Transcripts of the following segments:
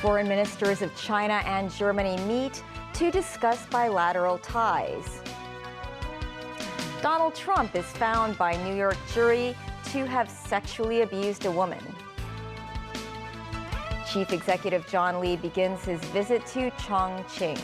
Foreign ministers of China and Germany meet to discuss bilateral ties. Donald Trump is found by New York jury to have sexually abused a woman. Chief Executive John Lee begins his visit to Chongqing.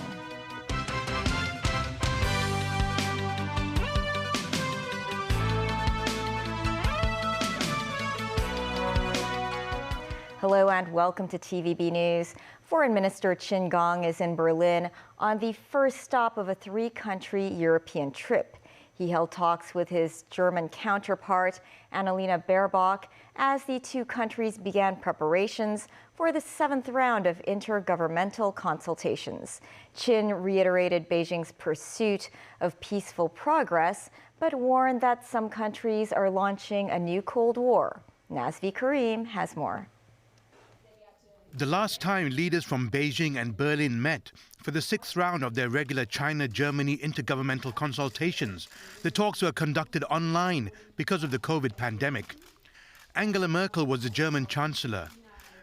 Hello and welcome to TVB News. Foreign Minister Qin Gang is in Berlin on the first stop of a three-country European trip. He held talks with his German counterpart, Annalena Baerbock, as the two countries began preparations for the seventh round of intergovernmental consultations. Qin reiterated Beijing's pursuit of peaceful progress, but warned that some countries are launching a new Cold War. Nazvi Karim has more. The last time leaders from Beijing and Berlin met for the sixth round of their regular China-Germany intergovernmental consultations, the talks were conducted online because of the COVID pandemic. Angela Merkel was the German Chancellor.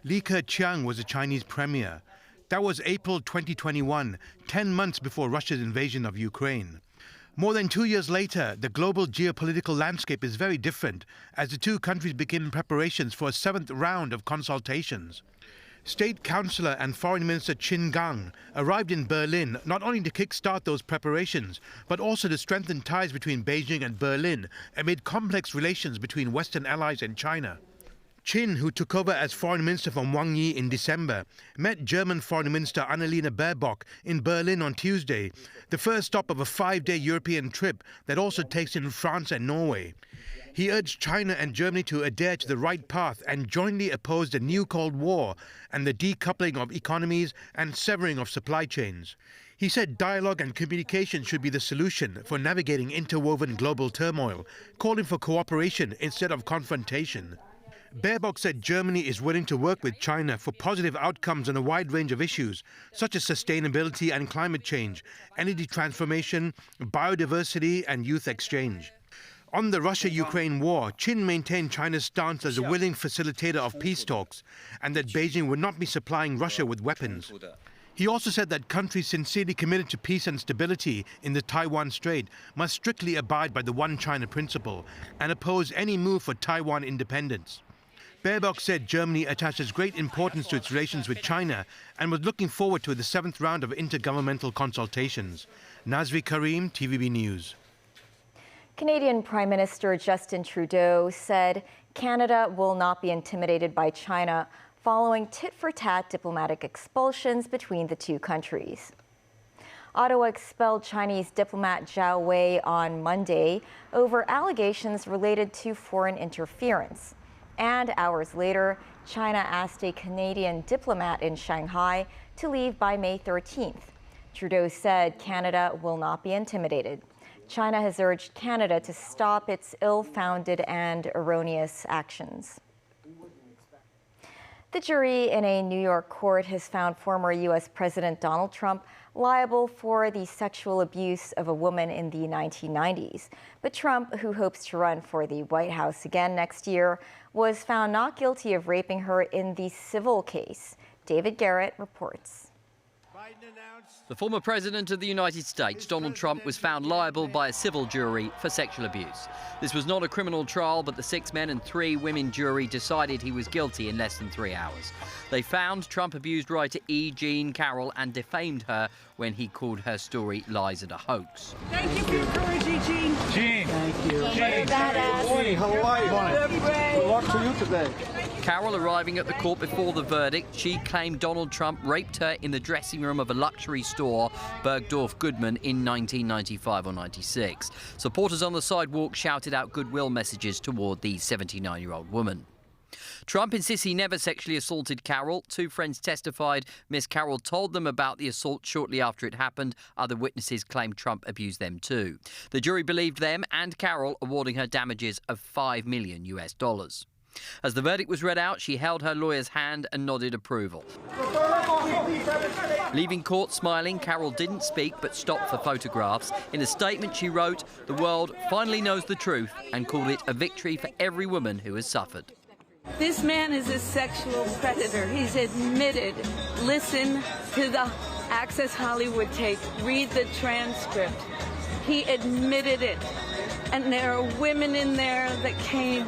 Li Keqiang was the Chinese Premier. That was April 2021, 10 months before Russia's invasion of Ukraine. More than 2 years later, the global geopolitical landscape is very different as the two countries begin preparations for a seventh round of consultations. State Councillor and Foreign Minister Qin Gang arrived in Berlin not only to kickstart those preparations, but also to strengthen ties between Beijing and Berlin amid complex relations between Western allies and China. Qin, who took over as Foreign Minister from Wang Yi in December, met German Foreign Minister Annalena Baerbock in Berlin on Tuesday, the first stop of a 5-day European trip that also takes in France and Norway. He urged China and Germany to adhere to the right path and jointly oppose the new Cold War and the decoupling of economies and severing of supply chains. He said dialogue and communication should be the solution for navigating interwoven global turmoil, calling for cooperation instead of confrontation. Baerbock said Germany is willing to work with China for positive outcomes on a wide range of issues, such as sustainability and climate change, energy transformation, biodiversity and youth exchange. On the Russia-Ukraine war, Qin maintained China's stance as a willing facilitator of peace talks and that Beijing would not be supplying Russia with weapons. He also said that countries sincerely committed to peace and stability in the Taiwan Strait must strictly abide by the One China principle and oppose any move for Taiwan independence. Baerbock said Germany attaches great importance to its relations with China and was looking forward to the seventh round of intergovernmental consultations. Nazvi Karim, TVB News. Canadian Prime Minister Justin Trudeau said Canada will not be intimidated by China following tit-for-tat diplomatic expulsions between the two countries. Ottawa expelled Chinese diplomat Zhao Wei on Monday over allegations related to foreign interference. And hours later, China asked a Canadian diplomat in Shanghai to leave by May 13th. Trudeau said Canada will not be intimidated. China has urged Canada to stop its ill-founded and erroneous actions. The jury in a New York court has found former U.S. President Donald Trump liable for the sexual abuse of a woman in the 1990s. But Trump, who hopes to run for the White House again next year, was found not guilty of raping her in the civil case. David Garrett reports. The former president of the United States, Donald Trump, was found liable by a civil jury for sexual abuse. This was not a criminal trial, but the 6 men and 3 women jury decided he was guilty in less than 3 hours. They found Trump abused writer E. Jean Carroll and defamed her when he called her story lies and a hoax. Thank you for your courage, E. Jean. Jean. Thank you. Jean. Badass. Good morning. How are you? Good luck to you today. Carroll arriving at the court before the verdict, she claimed Donald Trump raped her in the dressing room of a luxury store, Bergdorf Goodman, in 1995 or 96. Supporters on the sidewalk shouted out goodwill messages toward the 79-year-old woman. Trump insists he never sexually assaulted Carroll. 2 friends testified Miss Carroll told them about the assault shortly after it happened. Other witnesses claimed Trump abused them too. The jury believed them and Carroll, awarding her damages of $5 million. As the verdict was read out, she held her lawyer's hand and nodded approval. Leaving court smiling, Carol didn't speak but stopped for photographs. In a statement she wrote, "The world finally knows the truth," and called it a victory for every woman who has suffered. This man is a sexual predator. He's admitted. Listen to the Access Hollywood tape. Read the transcript. He admitted it. And there are women in there that came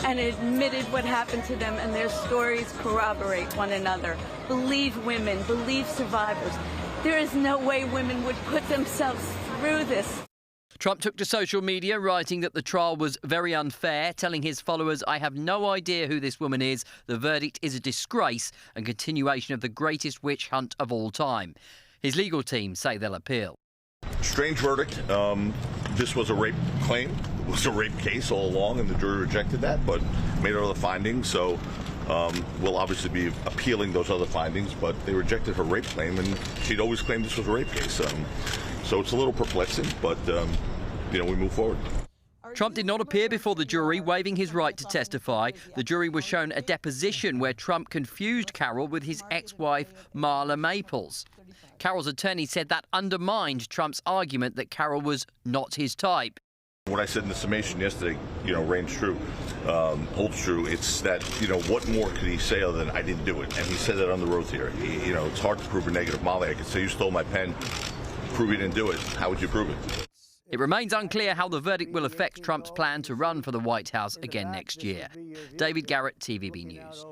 and admitted what happened to them, and their stories corroborate one another. Believe women, believe survivors. There is no way women would put themselves through this. Trump took to social media, writing that the trial was very unfair, telling his followers, "I have no idea who this woman is. The verdict is a disgrace and continuation of the greatest witch hunt of all time." His legal team say they'll appeal. Strange verdict. This was a rape claim. It was a rape case all along, and the jury rejected that, but made other findings. So we'll obviously be appealing those other findings, but they rejected her rape claim, and she'd always claimed this was a rape case. So it's a little perplexing, but, we move forward. Trump did not appear before the jury, waiving his right to testify. The jury was shown a deposition where Trump confused Carol with his ex-wife, Marla Maples. Carol's attorney said that undermined Trump's argument that Carol was not his type. What I said in the summation yesterday, reigns true, holds true. It's that, what more could he say other than I didn't do it? And he said that on the road here. It's hard to prove a negative. Molly, I could say you stole my pen, prove you didn't do it. How would you prove it? It remains unclear how the verdict will affect Trump's plan to run for the White House again next year. David Garrett, TVB News.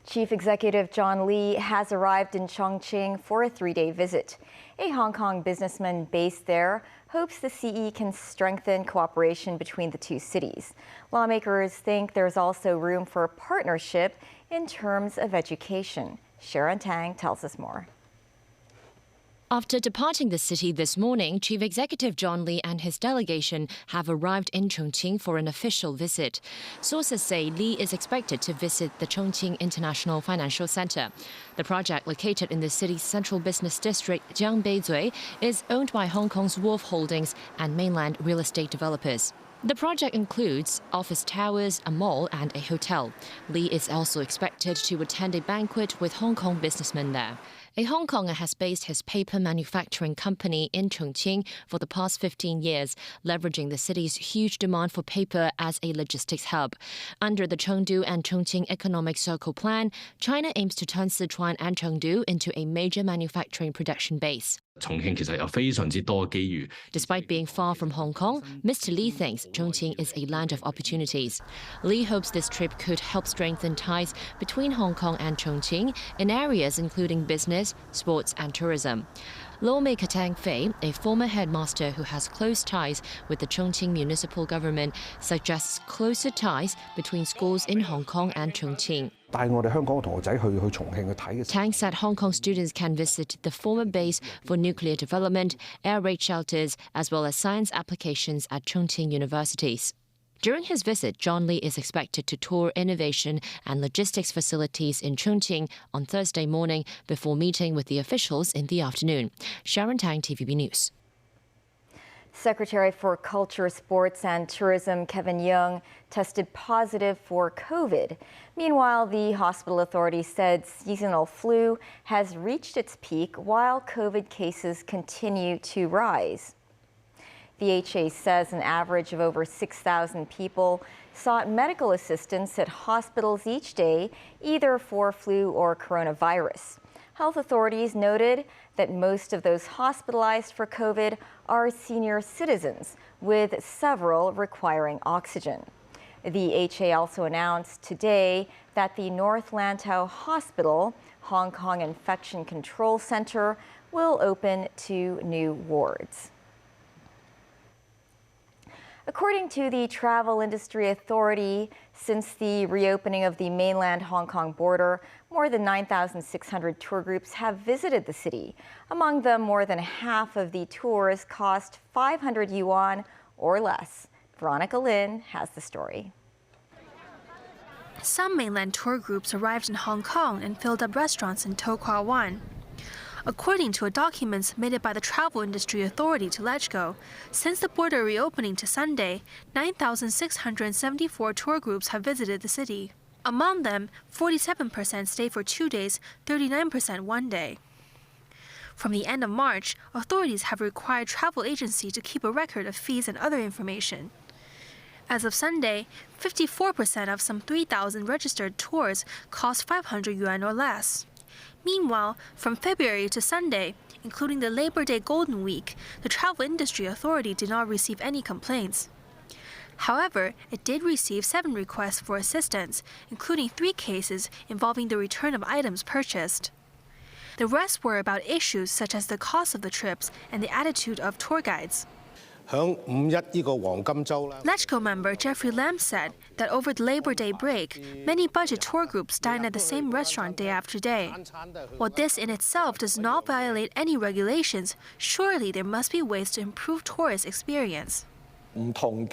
Chief Executive John Lee has arrived in Chongqing for a 3-day visit. A Hong Kong businessman based there hopes the CE can strengthen cooperation between the two cities. Lawmakers think there's also room for a partnership in terms of education. Sharon Tang tells us more. After departing the city this morning, Chief Executive John Lee and his delegation have arrived in Chongqing for an official visit. Sources say Lee is expected to visit the Chongqing International Financial Center. The project, located in the city's central business district, Jiangbeizui, is owned by Hong Kong's Wharf Holdings and mainland real estate developers. The project includes office towers, a mall and a hotel. Lee is also expected to attend a banquet with Hong Kong businessmen there. A Hong Konger has based his paper manufacturing company in Chongqing for the past 15 years, leveraging the city's huge demand for paper as a logistics hub. Under the Chengdu and Chongqing Economic Circle Plan, China aims to turn Sichuan and Chengdu into a major manufacturing production base. Despite being far from Hong Kong, Mr. Lee thinks Chongqing is a land of opportunities. Lee hopes this trip could help strengthen ties between Hong Kong and Chongqing in areas including business, sports and tourism. Lawmaker Tang Fei, a former headmaster who has close ties with the Chongqing municipal government, suggests closer ties between schools in Hong Kong and Chongqing. Tang said Hong Kong students can visit the former base for nuclear development, air raid shelters, as well as science applications at Chongqing universities. During his visit, John Lee is expected to tour innovation and logistics facilities in Chongqing on Thursday morning before meeting with the officials in the afternoon. Sharon Tang, TVB News. Secretary for Culture, Sports and Tourism Kevin Yeung tested positive for COVID. Meanwhile, the hospital authority said seasonal flu has reached its peak while COVID cases continue to rise. VHA says an average of over 6,000 people sought medical assistance at hospitals each day, either for flu or coronavirus. Health authorities noted that most of those hospitalized for COVID are senior citizens, with several requiring oxygen. The HA also announced today that the North Lantau Hospital Hong Kong Infection Control Center will open 2 new wards. According to the Travel Industry Authority, since the reopening of the mainland Hong Kong border, more than 9,600 tour groups have visited the city. Among them, more than half of the tours cost 500 yuan or less. Veronica Lin has the story. Some mainland tour groups arrived in Hong Kong and filled up restaurants in To Kwa Wan. According to a document submitted by the Travel Industry Authority to LegCo, since the border reopening to Sunday, 9,674 tour groups have visited the city. Among them, 47% stayed for 2 days, 39% 1 day. From the end of March, authorities have required travel agencies to keep a record of fees and other information. As of Sunday, 54% of some 3,000 registered tours cost 500 yuan or less. Meanwhile, from February to Sunday, including the Labor Day Golden Week, the Travel Industry Authority did not receive any complaints. However, it did receive 7 requests for assistance, including 3 cases involving the return of items purchased. The rest were about issues such as the cost of the trips and the attitude of tour guides. LegCo member Jeffrey Lam said that over the Labor Day break, many budget tour groups dine at the same restaurant day after day. While this in itself does not violate any regulations, surely there must be ways to improve tourist experience. Resin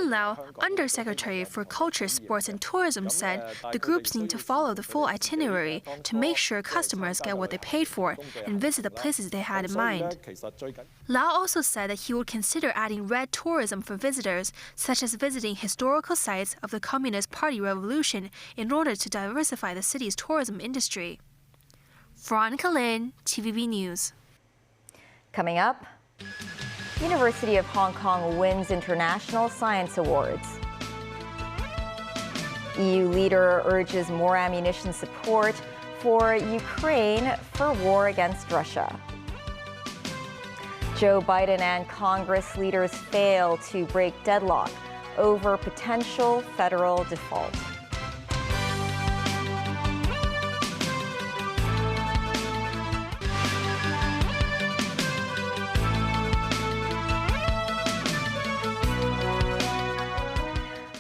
Lau, Undersecretary for Culture, Sports and Tourism, said the groups need to follow the full itinerary to make sure customers get what they paid for and visit the places they had in mind. Lau also said that he would consider adding red tourism for visitors, such as visiting historical sites of the Communist Party revolution in order to diversify the city's tourism industry. Veronica Lin, TVB News. Coming up, University of Hong Kong wins International Science Awards. EU leader urges more ammunition support for Ukraine for war against Russia. Joe Biden and Congress leaders fail to break deadlock over potential federal default.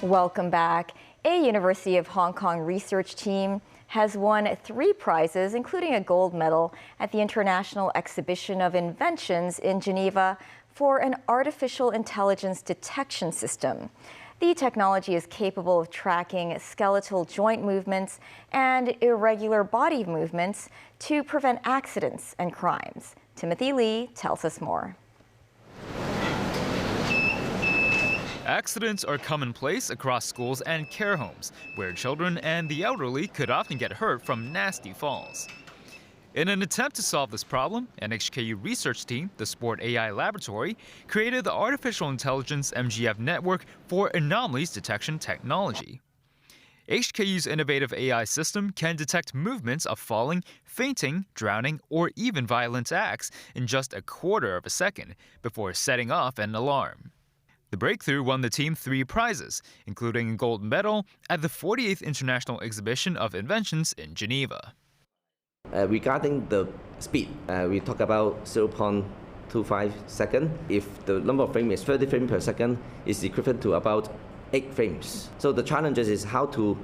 Welcome back. A University of Hong Kong research team has won 3 prizes, including a gold medal, at the International Exhibition of Inventions in Geneva for an artificial intelligence detection system. The technology is capable of tracking skeletal joint movements and irregular body movements to prevent accidents and crimes. Timothy Lee tells us more. Accidents are commonplace across schools and care homes, where children and the elderly could often get hurt from nasty falls. In an attempt to solve this problem, an HKU research team, the Sport AI Laboratory, created the Artificial Intelligence MGF Network for Anomalies Detection Technology. HKU's innovative AI system can detect movements of falling, fainting, drowning, or even violent acts in just a quarter of a second before setting off an alarm. The breakthrough won the team 3 prizes, including a gold medal at the 48th International Exhibition of Inventions in Geneva. Regarding the speed, we talk about 0.25 seconds. If the number of frames is 30 frames per second, it's equivalent to about 8 frames. So the challenge is how to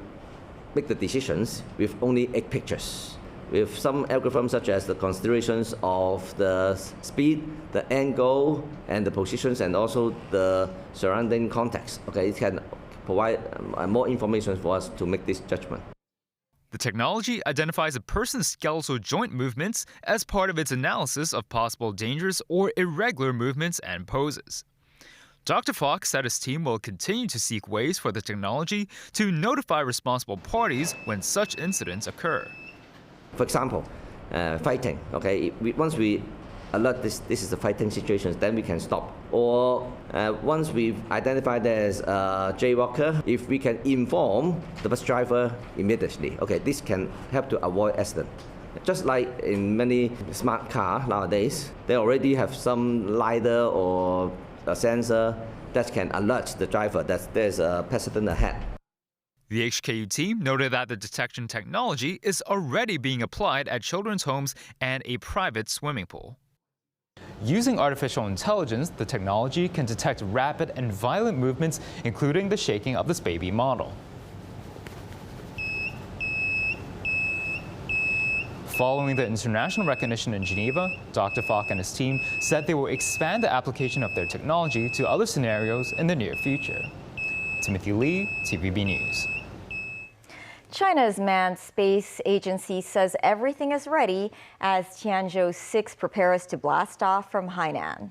make the decisions with only 8 pictures. With some algorithms such as the considerations of the speed, the angle, and the positions, and also the surrounding context. Okay, it can provide more information for us to make this judgment. The technology identifies a person's skeletal joint movements as part of its analysis of possible dangerous or irregular movements and poses. Dr. Fox said his team will continue to seek ways for the technology to notify responsible parties when such incidents occur. For example, fighting. Okay, once we alert this is a fighting situation, then we can stop. Or once we've identified there's a jaywalker, if we can inform the bus driver immediately. Okay, this can help to avoid accident. Just like in many smart cars nowadays, they already have some LiDAR or a sensor that can alert the driver that there's a pedestrian ahead. The HKU team noted that the detection technology is already being applied at children's homes and a private swimming pool. Using artificial intelligence, the technology can detect rapid and violent movements, including the shaking of this baby model. Following the international recognition in Geneva, Dr. Falk and his team said they will expand the application of their technology to other scenarios in the near future. Timothy Lee, TVB News. China's manned space agency says everything is ready as Tianzhou 6 prepares to blast off from Hainan.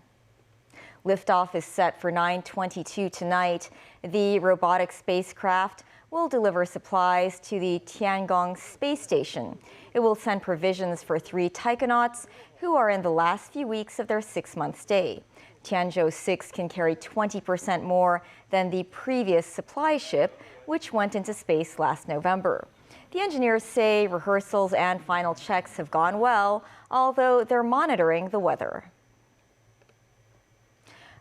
Liftoff is set for 9:22 tonight. The robotic spacecraft will deliver supplies to the Tiangong space station. It will send provisions for 3 taikonauts who are in the last few weeks of their 6-month stay. Tianzhou 6 can carry 20% more than the previous supply ship, which went into space last November. The engineers say rehearsals and final checks have gone well, although they're monitoring the weather.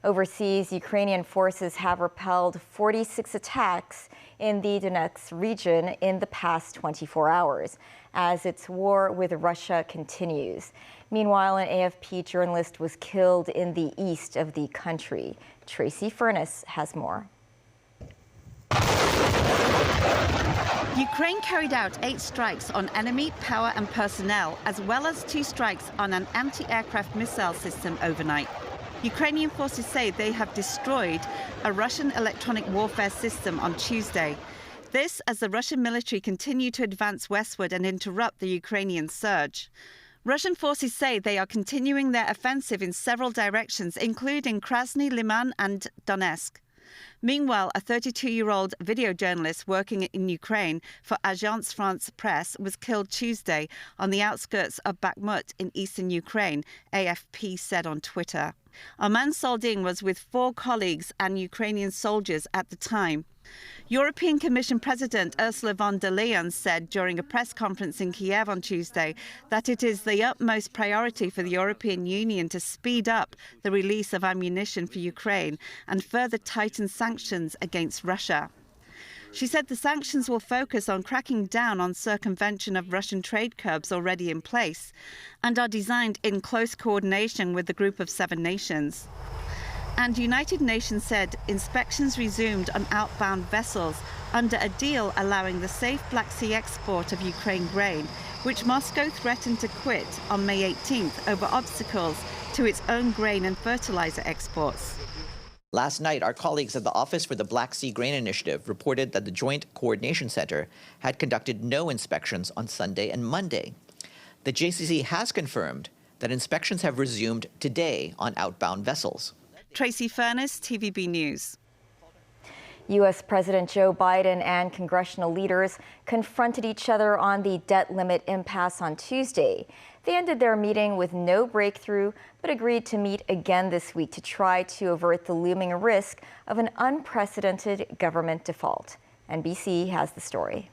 Overseas, Ukrainian forces have repelled 46 attacks in the Donetsk region in the past 24 hours, as its war with Russia continues. Meanwhile, an AFP journalist was killed in the east of the country. Tracy Furness has more. Ukraine carried out 8 strikes on enemy power and personnel, as well as 2 strikes on an anti-aircraft missile system overnight. Ukrainian forces say they have destroyed a Russian electronic warfare system on Tuesday. This as the Russian military continue to advance westward and interrupt the Ukrainian surge. Russian forces say they are continuing their offensive in several directions, including Krasny Liman and Donetsk. Meanwhile, a 32-year-old video journalist working in Ukraine for Agence France Presse was killed Tuesday on the outskirts of Bakhmut in eastern Ukraine, AFP said on Twitter. Arman Soldin was with 4 colleagues and Ukrainian soldiers at the time. European Commission President Ursula von der Leyen said during a press conference in Kiev on Tuesday that it is the utmost priority for the European Union to speed up the release of ammunition for Ukraine and further tighten sanctions against Russia. She said the sanctions will focus on cracking down on circumvention of Russian trade curbs already in place and are designed in close coordination with the Group of 7 nations. And United Nations said inspections resumed on outbound vessels under a deal allowing the safe Black Sea export of Ukraine grain, which Moscow threatened to quit on May 18th over obstacles to its own grain and fertilizer exports. Last night, our colleagues at the Office for the Black Sea Grain Initiative reported that the Joint Coordination Center had conducted no inspections on Sunday and Monday. The JCC has confirmed that inspections have resumed today on outbound vessels. Tracy Furness, TVB News. U.S. President Joe Biden and congressional leaders confronted each other on the debt limit impasse on Tuesday. They ended their meeting with no breakthrough, but agreed to meet again this week to try to avert the looming risk of an unprecedented government default. NBC has the story.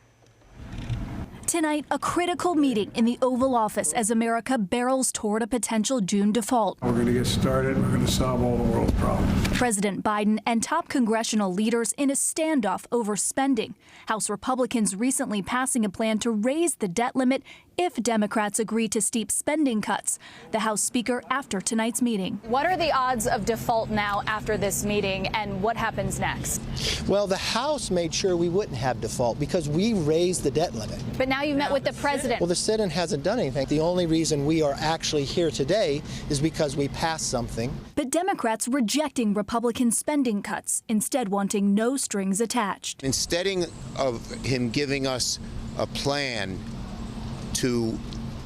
Tonight, a critical meeting in the Oval Office as America barrels toward a potential June default. We're going to get started. We're going to solve all the world's problems. President Biden and top congressional leaders in a standoff over spending. House Republicans recently passing a plan to raise the debt limit if Democrats agree to steep spending cuts. The House Speaker after tonight's meeting. What are the odds of default now after this meeting, and what happens next? Well, the House made sure we wouldn't have default because we raised the debt limit. But now you met with the president. Well, the Senate hasn't done anything. The only reason we are actually here today is because we passed something. But Democrats rejecting Republican spending cuts, instead wanting no strings attached. Instead of him giving us a plan to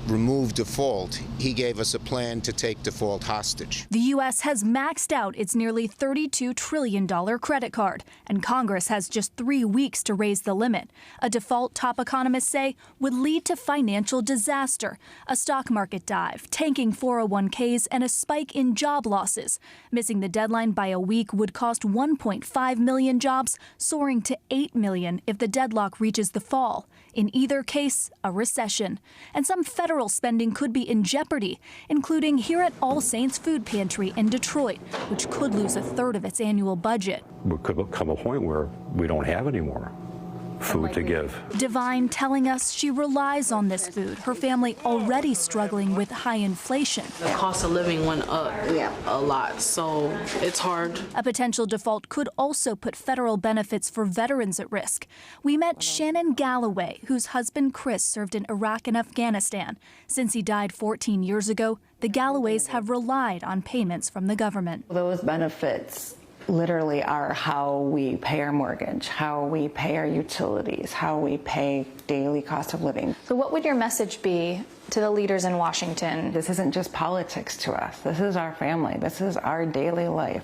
remove default, he gave us a plan to take default hostage. The U.S. has maxed out its nearly $32 trillion credit card, and Congress has just 3 weeks to raise the limit. A default, top economists say, would lead to financial disaster, a stock market dive, tanking 401ks, and a spike in job losses. Missing the deadline by a week would cost 1.5 million jobs, soaring to 8 million if the deadlock reaches the fall. In either case, a recession. And some federal spending could be in jeopardy, including here at All Saints Food Pantry in Detroit, which could lose a third of its annual budget. There could come a point where we don't have any more food to give. Divine telling us she relies on this food, her family already struggling with high inflation. The cost of living went up a lot, so it's hard. A potential default could also put federal benefits for veterans at risk. We met Shannon Galloway, whose husband Chris served in Iraq and Afghanistan. Since he died 14 years ago, the Galloways have relied on payments from the government. Those benefits literally are how we pay our mortgage, how we pay our utilities, how we pay daily cost of living. So what would your message be to the leaders in Washington? This isn't just politics to us. This is our family. This is our daily life.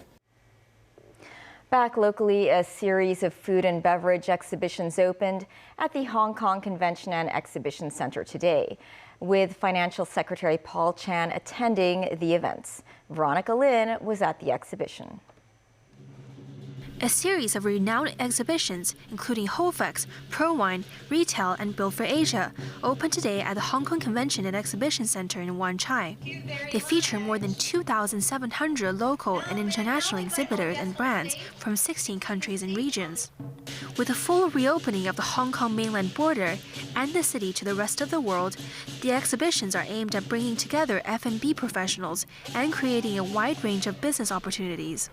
Back locally, a series of food and beverage exhibitions opened at the Hong Kong Convention and Exhibition Center today, with Financial Secretary Paul Chan attending the events. Veronica Lin was at the exhibition. A series of renowned exhibitions, including Hofex, ProWine, Retail, and Built for Asia, opened today at the Hong Kong Convention and Exhibition Center in Wan Chai. They feature more than 2,700 local and international exhibitors and brands from 16 countries and regions. With the full reopening of the Hong Kong mainland border and the city to the rest of the world, the exhibitions are aimed at bringing together F&B professionals and creating a wide range of business opportunities.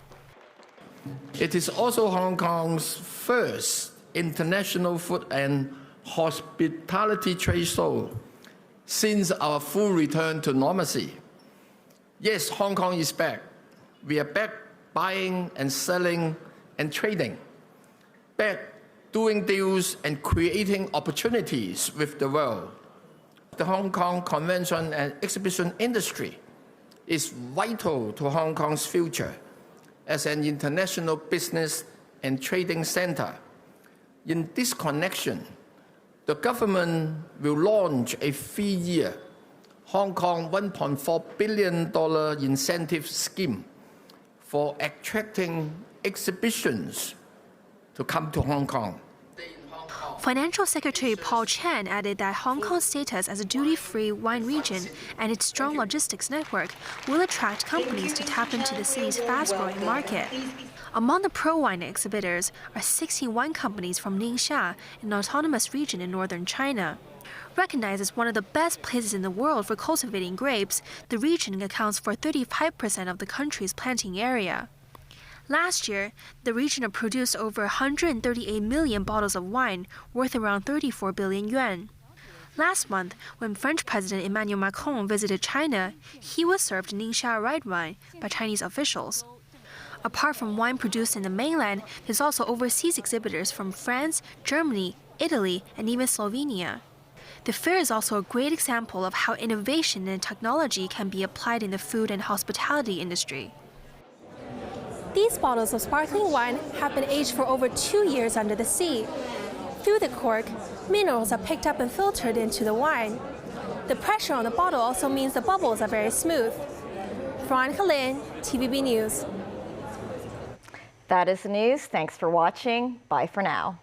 It is also Hong Kong's first international food and hospitality trade show since our full return to normalcy. Yes, Hong Kong is back. We are back buying and selling and trading, back doing deals and creating opportunities with the world. The Hong Kong convention and exhibition industry is vital to Hong Kong's future as an international business and trading center. In this connection, the government will launch a 3-year Hong Kong $1.4 billion incentive scheme for attracting exhibitions to come to Hong Kong. Financial Secretary Paul Chan added that Hong Kong's status as a duty-free wine region and its strong logistics network will attract companies to tap into the city's fast-growing market. Among the pro-wine exhibitors are 16 wine companies from Ningxia, an autonomous region in northern China. Recognized as one of the best places in the world for cultivating grapes, the region accounts for 35% of the country's planting area. Last year, the region produced over 138 million bottles of wine, worth around 34 billion yuan. Last month, when French President Emmanuel Macron visited China, he was served Ningxia red wine by Chinese officials. Apart from wine produced in the mainland, there's also overseas exhibitors from France, Germany, Italy, and even Slovenia. The fair is also a great example of how innovation and technology can be applied in the food and hospitality industry. These bottles of sparkling wine have been aged for over 2 years under the sea. Through the cork, minerals are picked up and filtered into the wine. The pressure on the bottle also means the bubbles are very smooth. Veronica Lin, TVB News. That is the news. Thanks for watching. Bye for now.